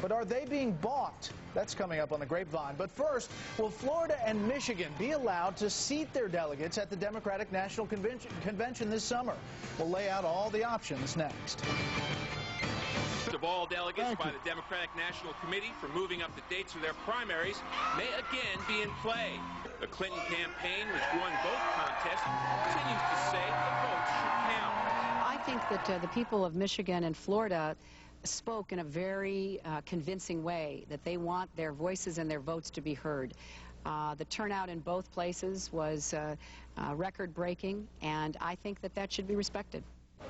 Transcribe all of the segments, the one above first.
But are they being bought? That's coming up on the Grapevine. But first, will Florida and Michigan be allowed to seat their delegates at the Democratic National Convention this summer? We'll lay out all the options next. Of all delegates by the Democratic National Committee for moving up the dates of their primaries may again be in play. The Clinton campaign, which won both contests, continues to say the votes should count. I think that the people of Michigan and Florida spoke in a very convincing way that they want their voices and their votes to be heard. The turnout in both places was record-breaking, and I think that that should be respected.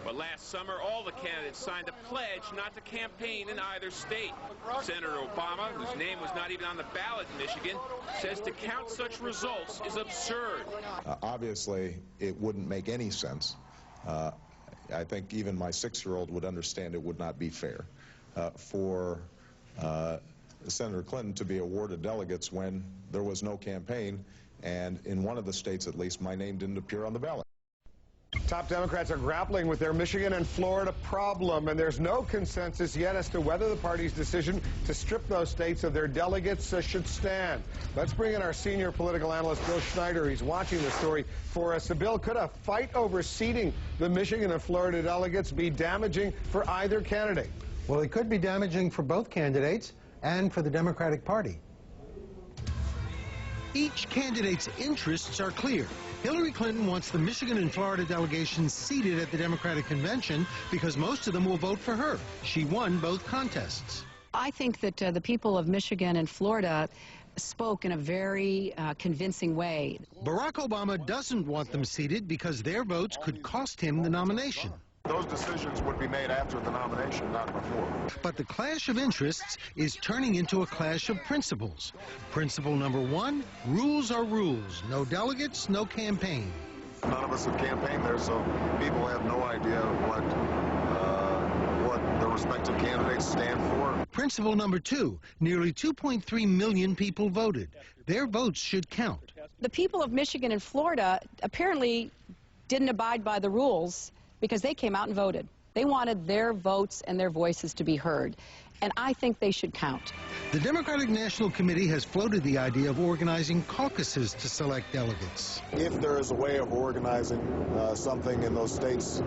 But last summer, all the candidates signed a pledge not to campaign in either state. Senator Obama, whose name was not even on the ballot in Michigan, says to count such results is absurd. Obviously, it wouldn't make any sense. I think even my 6-year-old would understand it would not be fair for Senator Clinton to be awarded delegates when there was no campaign, and in one of the states, at least, my name didn't appear on the ballot. Top Democrats are grappling with their Michigan and Florida problem, and there's no consensus yet as to whether the party's decision to strip those states of their delegates should stand. Let's bring in our senior political analyst, Bill Schneider. He's watching the story for us. So, Bill, could a fight over seating the Michigan and Florida delegates be damaging for either candidate? Well, it could be damaging for both candidates and for the Democratic Party. Each candidate's interests are clear. Hillary Clinton wants the Michigan and Florida delegations seated at the Democratic Convention because most of them will vote for her. She won both contests. I think that the people of Michigan and Florida spoke in a very convincing way. Barack Obama doesn't want them seated because their votes could cost him the nomination. Those decisions would be made after the nomination, not before. But the clash of interests is turning into a clash of principles. Principle number 1, rules are rules. No delegates, no campaign. None of us have campaigned there, so people have no idea what the respective candidates stand for. Principle number 2, nearly 2.3 million people voted. Their votes should count. The people of Michigan and Florida apparently didn't abide by the rules because they came out and voted. They wanted their votes and their voices to be heard, and I think they should count. The Democratic National Committee has floated the idea of organizing caucuses to select delegates. If there is a way of organizing something in those states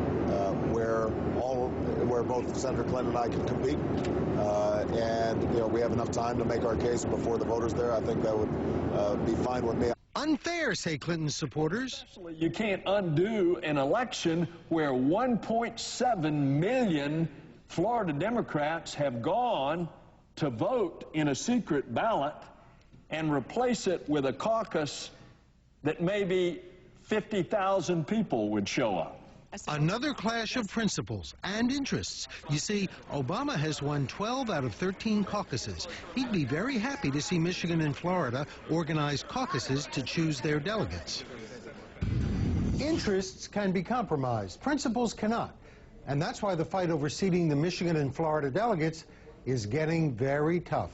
where both Senator Clinton and I can compete, and we have enough time to make our case before the voters there, I think that would be fine with me. Unfair, say Clinton's supporters. You can't undo an election where 1.7 million Florida Democrats have gone to vote in a secret ballot and replace it with a caucus that maybe 50,000 people would show up. Another clash of principles and interests. You see, Obama has won 12 out of 13 caucuses. He'd be very happy to see Michigan and Florida organize caucuses to choose their delegates. Interests can be compromised. Principles cannot. And that's why the fight over seating the Michigan and Florida delegates is getting very tough.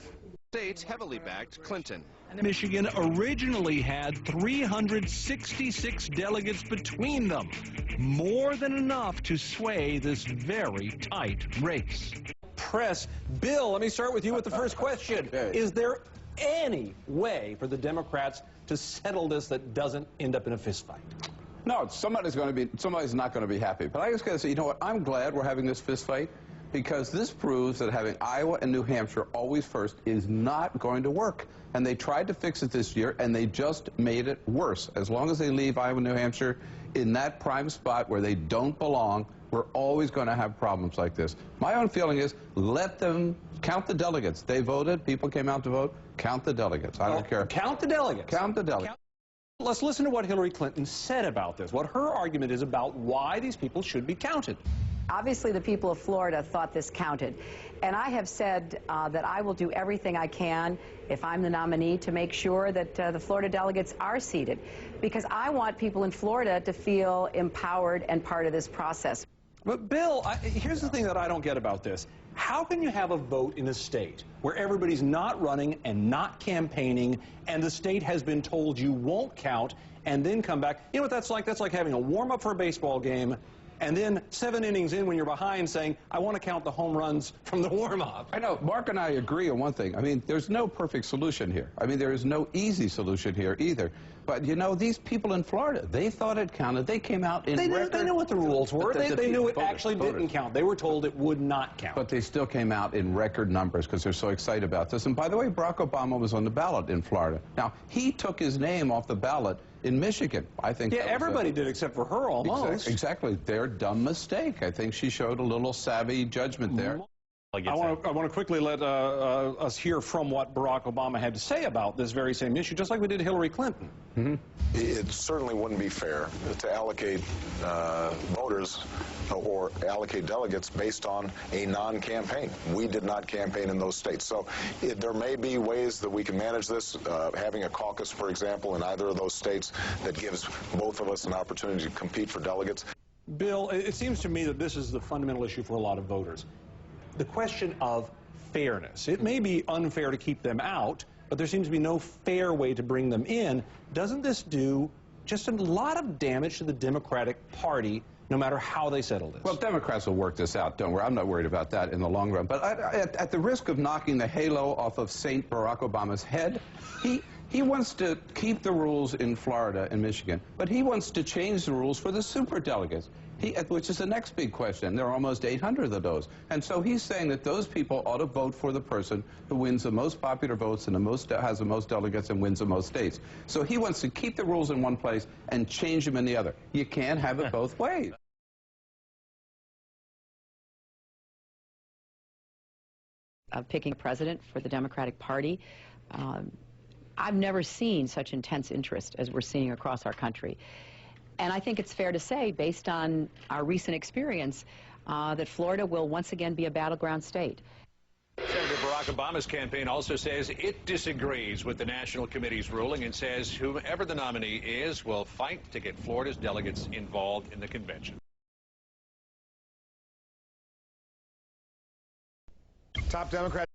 States heavily backed Clinton. Michigan originally had 366 delegates between them, more than enough to sway this very tight race. Press. Bill, let me start with you with the first question. Okay. Is there any way for the Democrats to settle this that doesn't end up in a fistfight? No, somebody's not going to be happy. But I just got to say, you know what? I'm glad we're having this fistfight because this proves that having Iowa and New Hampshire always first is not going to work. And they tried to fix it this year, and they just made it worse. As long as they leave Iowa and New Hampshire in that prime spot where they don't belong, we're always going to have problems like this. My own feeling is let them count the delegates. They voted. People came out to vote. Count the delegates. I don't care. Count the delegates. Count the delegates. Let's listen to what Hillary Clinton said about this, what her argument is about why these people should be counted. Obviously, the people of Florida thought this counted. And I have said that I will do everything I can, if I'm the nominee, to make sure that the Florida delegates are seated. Because I want people in Florida to feel empowered and part of this process. But, Bill, here's the thing that I don't get about this. How can you have a vote in a state where everybody's not running and not campaigning, and the state has been told you won't count, and then come back? You know what that's like? That's like having a warm-up for a baseball game, and then 7 innings in when you're behind saying, I want to count the home runs from the warm-up. I know. Mark and I agree on one thing. I mean, there's no perfect solution here. I mean, there is no easy solution here either. But, you know, these people in Florida, they thought it counted. They came out in record. They knew what the rules were. They knew it actually didn't count. They were told it would not count. But they still came out in record numbers because they're so excited about this. And by the way, Barack Obama was on the ballot in Florida. Now, he took his name off the ballot in Michigan. I think yeah, everybody did except for her almost. Exactly. Their dumb mistake. I think she showed a little savvy judgment there. I want to quickly let us hear from what Barack Obama had to say about this very same issue, just like we did Hillary Clinton. Mm-hmm. It certainly wouldn't be fair to allocate voters or allocate delegates based on a non-campaign. We did not campaign in those states. So there may be ways that we can manage this, having a caucus, for example, in either of those states that gives both of us an opportunity to compete for delegates. Bill, it seems to me that this is the fundamental issue for a lot of voters. The question of fairness. It may be unfair to keep them out, but there seems to be no fair way to bring them in. Doesn't this do just a lot of damage to the Democratic Party, no matter how they settle this? Well, Democrats will work this out. Don't worry. I'm not worried about that in the long run. But at the risk of knocking the halo off of Saint Barack Obama's head, he wants to keep the rules in Florida and Michigan, but he wants to change the rules for the superdelegates. Which is the next big question. There are almost 800 of those. And so he's saying that those people ought to vote for the person who wins the most popular votes and has the most delegates and wins the most states. So he wants to keep the rules in one place and change them in the other. You can't have it both ways. Picking a president for the Democratic Party, I've never seen such intense interest as we're seeing across our country. And I think it's fair to say, based on our recent experience, that Florida will once again be a battleground state. Senator Barack Obama's campaign also says it disagrees with the National Committee's ruling and says whoever the nominee is will fight to get Florida's delegates involved in the convention. Top Democrat